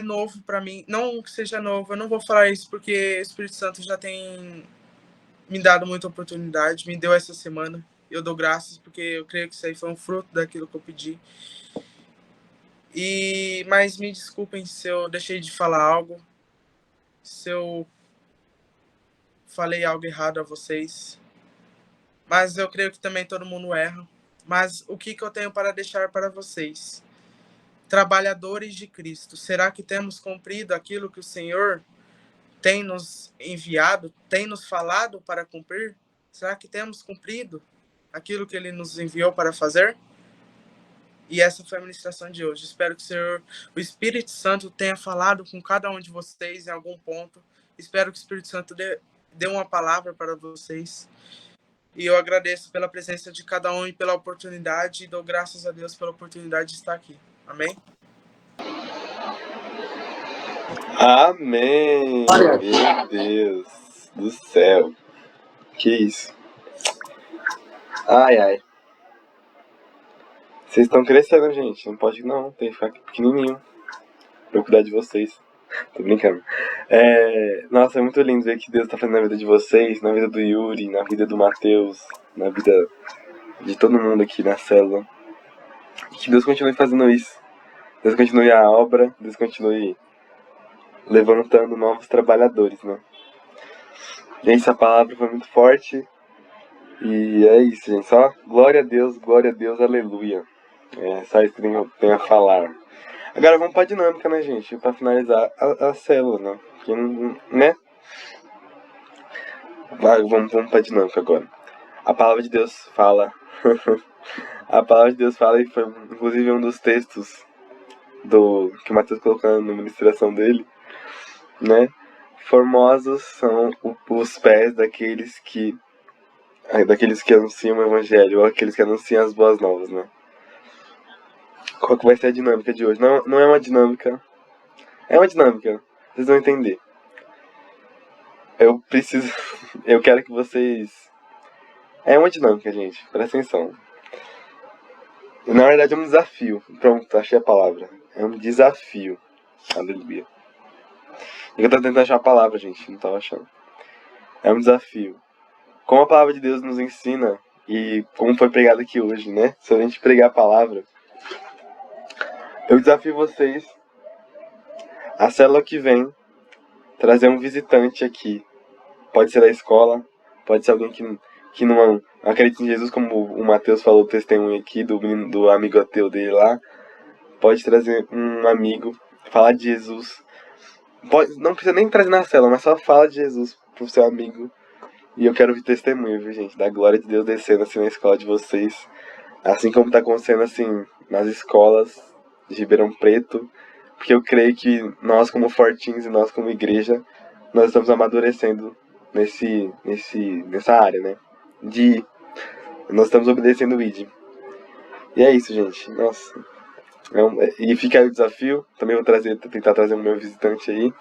novo para mim. Não que seja novo, eu não vou falar isso porque o Espírito Santo já tem me dado muita oportunidade, me deu essa semana. Eu dou graças porque eu creio que isso aí foi um fruto daquilo que eu pedi. Mas me desculpem se eu deixei de falar algo, se eu falei algo errado a vocês. Mas eu creio que também todo mundo erra. Mas o que eu tenho para deixar para vocês? Trabalhadores de Cristo, será que temos cumprido aquilo que o Senhor tem nos enviado, tem nos falado para cumprir? Será que temos cumprido aquilo que Ele nos enviou para fazer? E essa foi a ministração de hoje. Espero que o Espírito Santo tenha falado com cada um de vocês em algum ponto. Espero que o Espírito Santo dê uma palavra para vocês. E eu agradeço pela presença de cada um e pela oportunidade, e dou graças a Deus pela oportunidade de estar aqui. Amém? Amém! Meu Deus do céu. Que isso? Ai, ai. Vocês estão crescendo, gente. Não pode não. Tem que ficar pequenininho. Pra eu cuidar de vocês. Tô brincando. Nossa, é muito lindo ver que Deus tá fazendo na vida de vocês, na vida do Yuri, na vida do Matheus, na vida de todo mundo aqui na célula. E que Deus continue fazendo isso. Deus continue a obra. Deus continue levantando novos trabalhadores, né? E essa palavra foi muito forte. E é isso, gente. Só glória a Deus, aleluia. É só isso que eu tenho a falar. Agora vamos pra dinâmica, né, gente? Pra finalizar a célula, né? Que, né? Vamos pra dinâmica agora. A palavra de Deus fala. A palavra de Deus fala, e foi inclusive um dos textos que o Matheus colocou na ministração dele, né? Formosos são os pés daqueles que anunciam o evangelho, ou aqueles que anunciam as boas novas, né? Qual que vai ser a dinâmica de hoje? Não é uma dinâmica. É uma dinâmica. Vocês vão entender. Eu quero que vocês... É uma dinâmica, gente. Presta atenção. Na verdade é um desafio. Pronto, achei a palavra. É um desafio. Aleluia. Eu tava tentando achar a palavra, gente. Não tava achando. É um desafio. Como a palavra de Deus nos ensina, e como foi pregado aqui hoje, né? Se a gente pregar a palavra, eu desafio vocês, a célula que vem, trazer um visitante aqui. Pode ser da escola, pode ser alguém que não acredita em Jesus, como o Matheus falou, o testemunho aqui do amigo ateu dele lá. Pode trazer um amigo, falar de Jesus. Não precisa nem trazer na célula, mas só fala de Jesus pro seu amigo. E eu quero ouvir testemunho, viu, gente? Da glória de Deus descendo assim na escola de vocês. Assim como tá acontecendo assim nas escolas de Ribeirão Preto. Porque eu creio que nós como Fortins e nós como igreja, nós estamos amadurecendo nessa área, né? Nós estamos obedecendo o ID. E é isso, gente. Nossa. E fica aí o desafio. Também vou tentar trazer o meu visitante aí.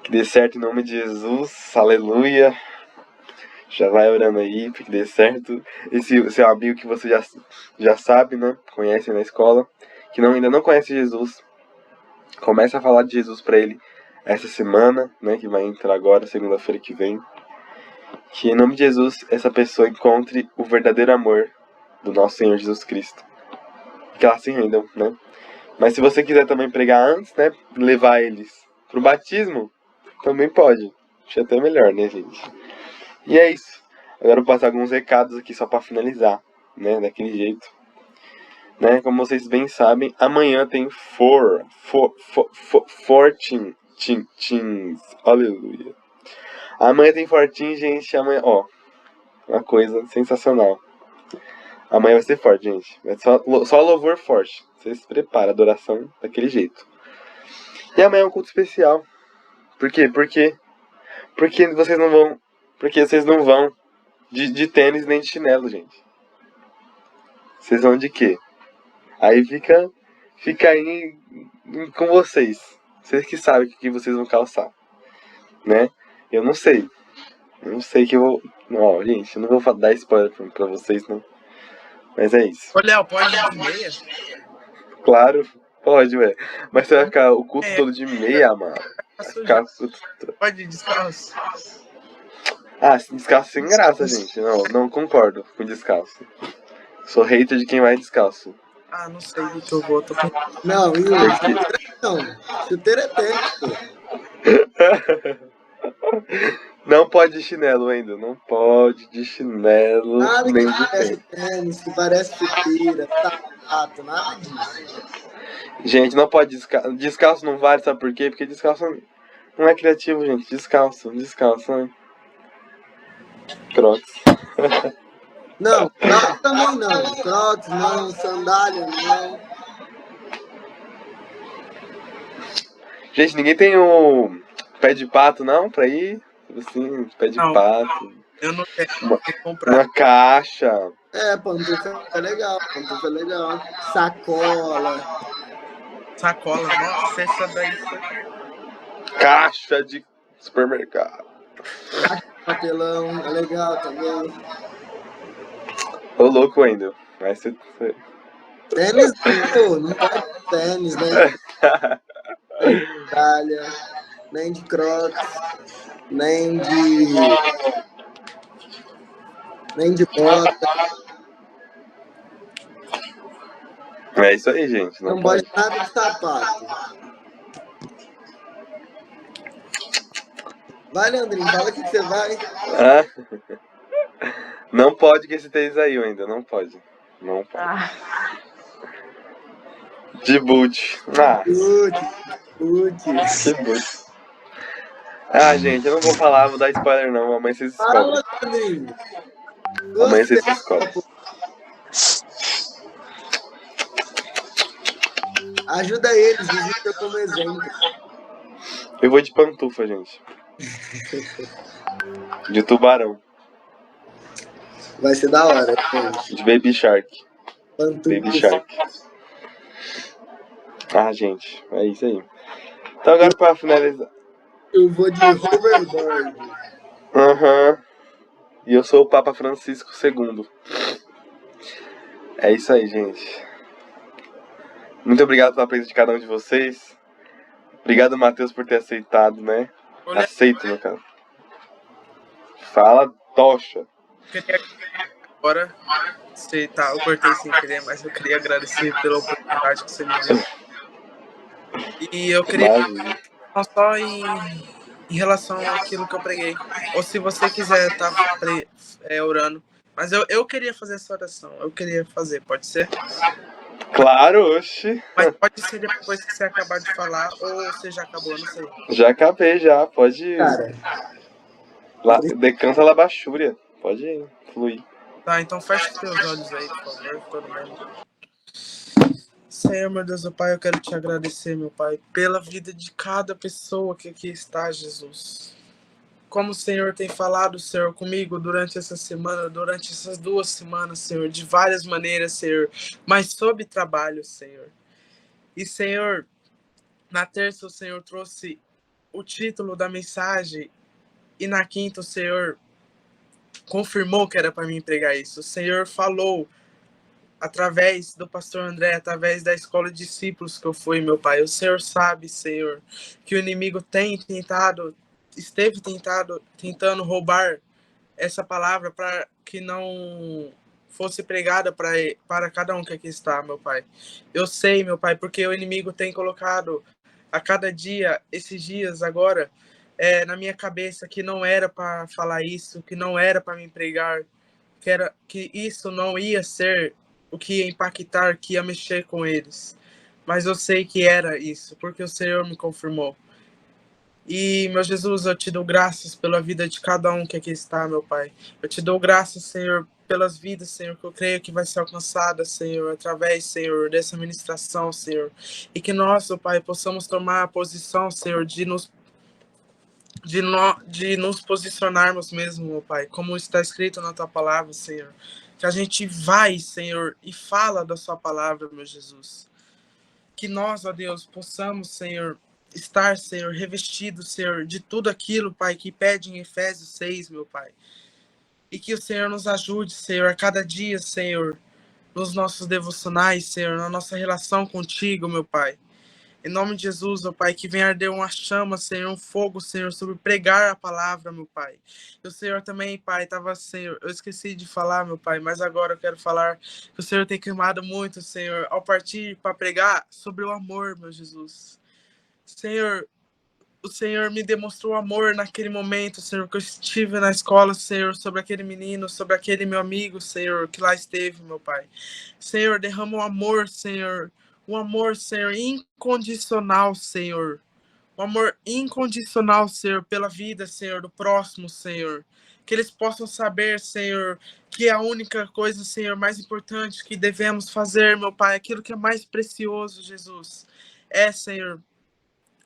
Que dê certo em nome de Jesus. Aleluia. Já vai orando aí, para que dê certo. Esse seu amigo que você já sabe, né? Conhece na escola. Que ainda não conhece Jesus. Começa a falar de Jesus para ele essa semana, né? Que vai entrar agora, segunda-feira que vem. Que em nome de Jesus, essa pessoa encontre o verdadeiro amor do nosso Senhor Jesus Cristo. Que elas se rendam, né? Mas se você quiser também pregar antes, né? Levar eles pro batismo, também pode. Acho até melhor, né, gente? E é isso. Agora eu vou passar alguns recados aqui só para finalizar, né? Daquele jeito. Né? Como vocês bem sabem, amanhã tem Fortins. Aleluia. Amanhã tem Fortins, gente. Amanhã, ó. Uma coisa sensacional. Amanhã vai ser forte, gente. É só louvor forte. Vocês se preparam, adoração daquele jeito. E amanhã é um culto especial. Por quê? Porque vocês não vão. Porque vocês não vão de tênis nem de chinelo, gente. Vocês vão de quê? Aí fica aí com vocês. Vocês que sabem o que vocês vão calçar. Né? Eu não sei. Eu não sei que eu vou. Ó, gente, eu não vou dar spoiler pra vocês, não. Mas é isso. Ô, Léo, pode ir de meia? Claro, pode, ué. Mas você vai ficar o culto todo de meia, mano. Pode ir descalço. Ah, descalço sem graça, gente. Não concordo com descalço. Sou hater de quem vai descalço. Ah, não sei o que eu vou. Não, Yuri, não. Chuteira é tênis, pô. Não pode de chinelo ainda. Não pode de chinelo. Nada nem que de parece tênis, que parece chuteira, sapato, nada disso. Gente, não pode descalço. Descalço não vale, sabe por quê? Porque descalço não é criativo, gente. Descalço, né? Crocs. Não, Crocs também não. Crocs não, sandália não. Gente, ninguém tem o pé de pato, não, pra ir? Assim, pé de pato. Eu não quero comprar. Uma caixa. Pantufa é legal, Sacola. Sacola, nossa, essa daí. Caixa de supermercado. Papelão, é legal também. Ô, louco, Wendel. Mas você... Tênis, pô, não pode tênis, nem de medalha, nem de crocs, nem de bota. É isso aí, gente. Não pode nada de sapato. Vai, Leandrinho, fala o que você vai. Ah? Não pode que esse tênis aí ainda, não pode. Não pode. De boot. Ah, Putz. que boot. Ah, gente, eu não vou falar, vou dar spoiler não. Amanhã vocês descobrem. Fala, Leandrinho. Amanhã vocês descobrem. Ajuda eles, usa eu como exemplo. Eu vou de pantufa, gente. De tubarão. Vai ser da hora, gente. De Baby Shark. Pantufa. Baby Shark. Ah, gente, é isso aí. Então agora pra finalizar. Eu vou de hoverboard. Aham. E eu sou o Papa Francisco II. É isso aí, gente. Muito obrigado pela presença de cada um de vocês. Obrigado, Matheus, por ter aceitado, né? Olha, Aceito, meu cara. Fala, tocha. eu queria agora, eu cortei sem querer, mas eu queria agradecer pela oportunidade que você me deu. E eu queria Imagina. não só em relação àquilo que eu preguei. Ou se você quiser estar orando. Mas eu queria fazer essa oração. Eu queria fazer, pode ser? Claro, oxi. Mas pode ser depois que você acabar de falar, ou você já acabou, não sei. Já acabei, já. Pode ir. Cara, Decanta labachúria. Pode ir, fluir. Tá, então fecha os teus olhos aí, por favor, todo mundo. Senhor, meu Deus, meu Pai, eu quero te agradecer, meu Pai, pela vida de cada pessoa que aqui está, Jesus. Como o Senhor tem falado, Senhor, comigo durante essa semana, durante essas 2 semanas, Senhor, de várias maneiras, Senhor, mas sobre trabalho, Senhor. E, Senhor, na terça o Senhor trouxe o título da mensagem e na quinta o Senhor confirmou que era para mim pregar isso. O Senhor falou através do pastor André, através da escola de discípulos que eu fui, meu Pai. O Senhor sabe, Senhor, que o inimigo esteve tentando roubar essa palavra para que não fosse pregada para cada um que aqui está, meu Pai. Eu sei, meu Pai, porque o inimigo tem colocado a cada dia, esses dias agora, na minha cabeça que não era para falar isso, que não era para me pregar, que isso não ia ser o que ia impactar, que ia mexer com eles. Mas eu sei que era isso, porque o Senhor me confirmou. E, meu Jesus, eu te dou graças pela vida de cada um que aqui está, meu Pai. Eu te dou graças, Senhor, pelas vidas, Senhor, que eu creio que vai ser alcançada, Senhor, através, Senhor, dessa ministração, Senhor. E que nós, meu Pai, possamos tomar a posição, Senhor, de nos posicionarmos mesmo, meu Pai, como está escrito na Tua palavra, Senhor. Que a gente vai, Senhor, e fala da Sua palavra, meu Jesus. Que nós, ó Deus, possamos, Senhor, estar, Senhor, revestidos, Senhor, de tudo aquilo, Pai, que pede em Efésios 6, meu Pai. E que o Senhor nos ajude, Senhor, a cada dia, Senhor, nos nossos devocionais, Senhor, na nossa relação contigo, meu Pai. Em nome de Jesus, meu Pai, que venha arder uma chama, Senhor, um fogo, Senhor, sobre pregar a palavra, meu Pai. E o Senhor também, Pai, Senhor, eu esqueci de falar, meu Pai, mas agora eu quero falar que o Senhor tem queimado muito, Senhor, ao partir para pregar sobre o amor, meu Jesus. Senhor, o Senhor me demonstrou amor naquele momento, Senhor, que eu estive na escola, Senhor, sobre aquele menino, sobre aquele meu amigo, Senhor, que lá esteve, meu Pai. Senhor, derrama um amor, Senhor, incondicional, Senhor. Um amor incondicional, Senhor, pela vida, Senhor, do próximo, Senhor. Que eles possam saber, Senhor, que a única coisa, Senhor, mais importante que devemos fazer, meu Pai, aquilo que é mais precioso, Jesus, Senhor,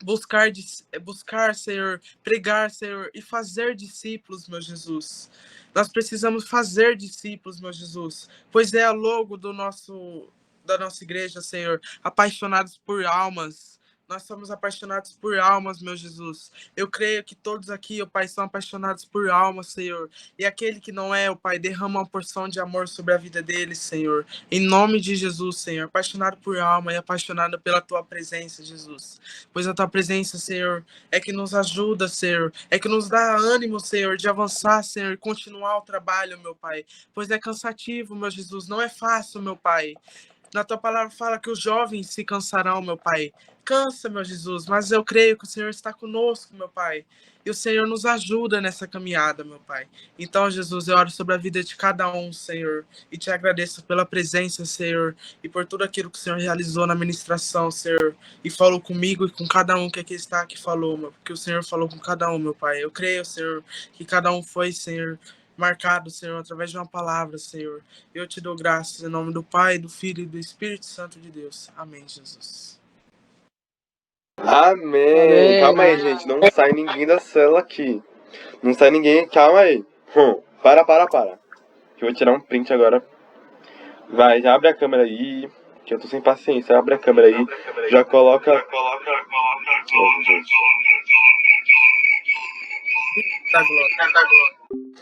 buscar, Senhor, pregar, Senhor, e fazer discípulos, meu Jesus. Nós precisamos fazer discípulos, meu Jesus, pois é a logo da nossa igreja, Senhor, apaixonados por almas, Nós somos apaixonados por almas, meu Jesus. Eu creio que todos aqui, ó Pai, são apaixonados por almas, Senhor. E aquele que não é, ó Pai, derrama uma porção de amor sobre a vida deles, Senhor. Em nome de Jesus, Senhor. Apaixonado por alma e apaixonado pela Tua presença, Jesus. Pois a Tua presença, Senhor, é que nos ajuda, Senhor. É que nos dá ânimo, Senhor, de avançar, Senhor, e continuar o trabalho, meu Pai. Pois é cansativo, meu Jesus. Não é fácil, meu Pai. Na tua palavra fala que os jovens se cansarão, meu Pai. Cansa, meu Jesus, mas eu creio que o Senhor está conosco, meu Pai. E o Senhor nos ajuda nessa caminhada, meu Pai. Então, Jesus, eu oro sobre a vida de cada um, Senhor. E te agradeço pela presença, Senhor. E por tudo aquilo que o Senhor realizou na ministração, Senhor. E falou comigo e com cada um que aqui está, que falou, meu. Porque o Senhor falou com cada um, meu Pai. Eu creio, Senhor, que cada um foi, Senhor, marcado, Senhor, através de uma palavra, Senhor. Eu te dou graças em nome do Pai, do Filho e do Espírito Santo de Deus. Amém, Jesus. Amém. Amém. Calma aí, gente. Não sai ninguém da cela aqui. Não sai ninguém. Calma aí. Para. Que eu vou tirar um print agora. Vai, já abre a câmera aí. Que eu tô sem paciência. Abre a câmera aí. Já coloca. Oh, gente. Da glória.